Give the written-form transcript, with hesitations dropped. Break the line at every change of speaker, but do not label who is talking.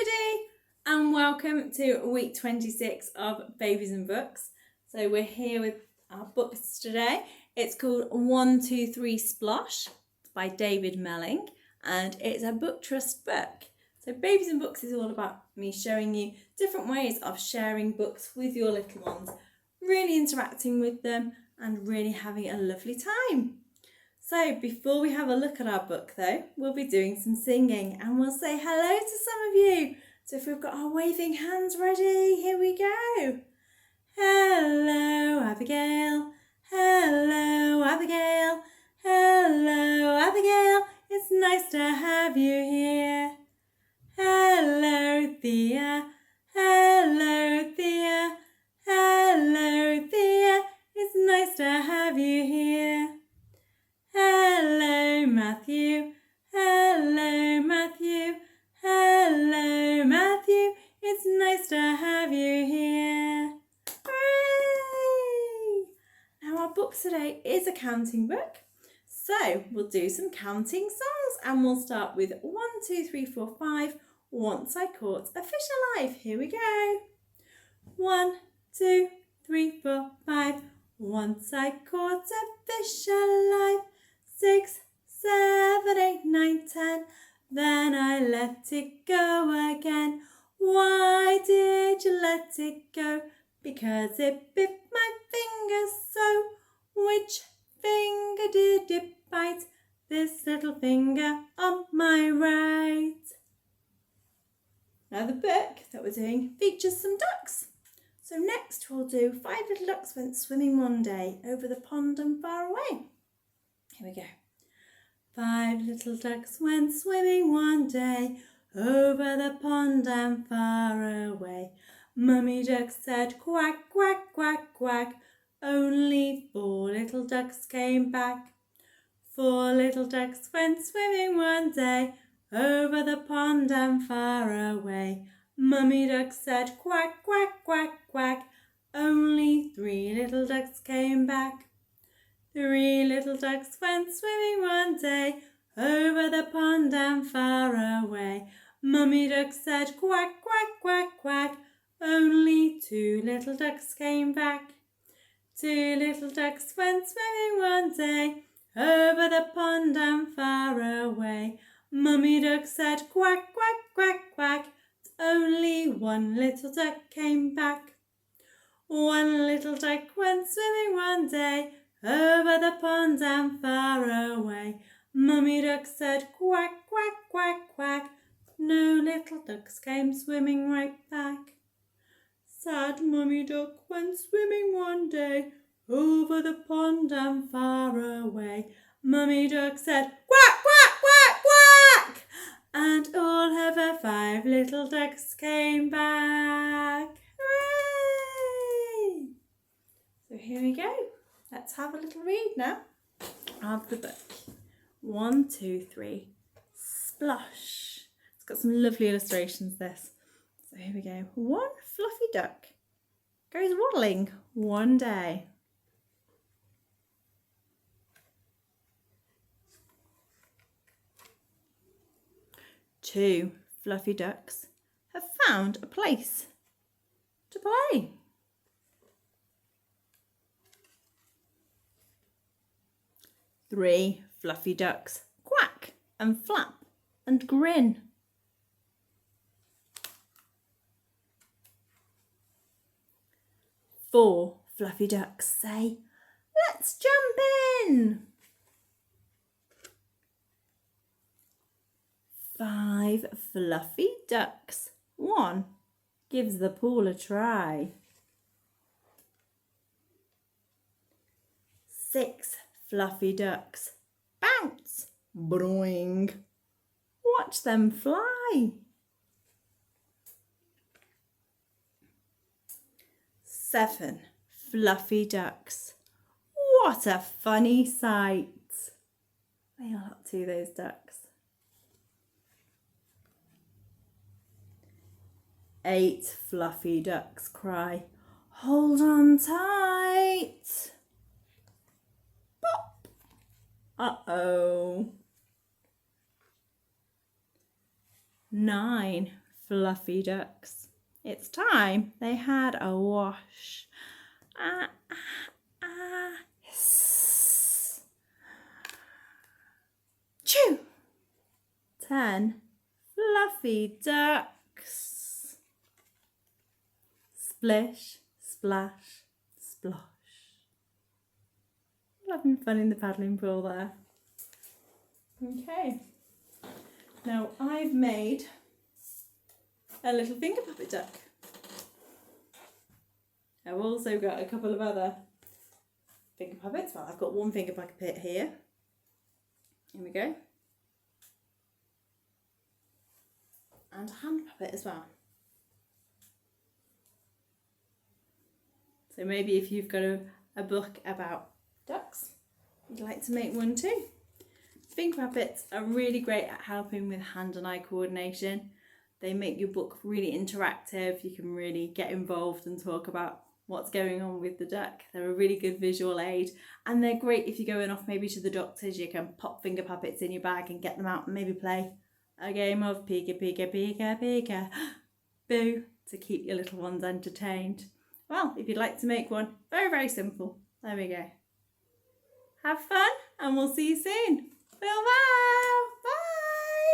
everybody, and welcome to week 26 of Babies and Books. So we're here with our books today. It's called 123 Splosh by David Melling, and it's a book trust book. So Babies and Books is all about me showing you different ways of sharing books with your little ones, really interacting with them and really having a lovely time. So before we have a look at our book though, we'll be doing some singing and we'll say hello to some of you. So if we've got our waving hands ready, here we go. Hello Abigail, hello Abigail, hello Abigail, it's nice to have you here. Hello Thea, hello Thea, hello Thea, it's nice to have you here. Hello Matthew, hello Matthew, hello Matthew, it's nice to have you here. Hooray! Now our book today is a counting book, so we'll do some counting songs and we'll start with 1, 2, 3, 4, 5, Once I Caught a Fish Alive. Here we go. 1, 2, 3, 4, 5, Once I caught a fish alive. 6, 7, 8, 9, 10, then I let it go again. Why did you let it go? Because it bit my finger so. Which finger did it bite? This little finger on my right. Now the book that we're doing features some ducks. So next we'll do 5 little ducks went swimming one day over the pond and far away. Here we go. 5 little ducks went swimming one day over the pond and far away. Mummy Duck said quack, quack, quack, quack. Only 4 little ducks came back. 4 little ducks went swimming one day over the pond and far away. Mummy Duck said quack, quack, quack, quack. Only 3 little ducks came back. 3 little ducks went swimming one day over the pond and far away. Mummy Duck said quack, quack, quack, quack. Only 2 little ducks came back. 2 little ducks went swimming one day over the pond and far away. Mummy Duck said quack, quack, quack, quack. Only 1 little duck came back. 1 little duck went swimming one day over the pond and far away. Mummy Duck said quack, quack, quack, quack. No little ducks came swimming right back. Sad Mummy Duck went swimming one day over the pond and far away. Mummy Duck said quack, quack, quack, quack. And all of her 5 little ducks came back. Hooray! So here we go. Let's have a little read now of the book. 1, 2, 3, Splosh. It's got some lovely illustrations, this. So here we go. 1 fluffy duck goes waddling one day. 2 fluffy ducks have found a place to play. 3 fluffy ducks quack and flap and grin. 4 fluffy ducks say, "Let's jump in." 5 fluffy ducks. 1 gives the pool a try. 6 fluffy ducks bounce, boing. Watch them fly. 7 fluffy ducks. What a funny sight. What are you up to, those ducks? 8 fluffy ducks cry, "Hold on tight." Pop. Uh-oh. 9 fluffy ducks. It's time they had a wash. Ah, ah, ah. Hiss. Chew. 10 fluffy ducks. Splish, splash, splosh. Having fun in the paddling pool there. Okay. Now I've made a little finger puppet duck. I've also got a couple of other finger puppets. Well, I've got one finger puppet here. Here we go. And a hand puppet as well. So maybe if you've got a book about ducks, you'd like to make one too. Finger puppets are really great at helping with hand and eye coordination. They make your book really interactive. You can really get involved and talk about what's going on with the duck. They're a really good visual aid, and they're great if you're going off maybe to the doctors. You can pop finger puppets in your bag and get them out and maybe play a game of pika pika pika pika boo to keep your little ones entertained. Well, if you'd like to make one, very, very simple. There we go. Have fun, and we'll see you soon. Bye.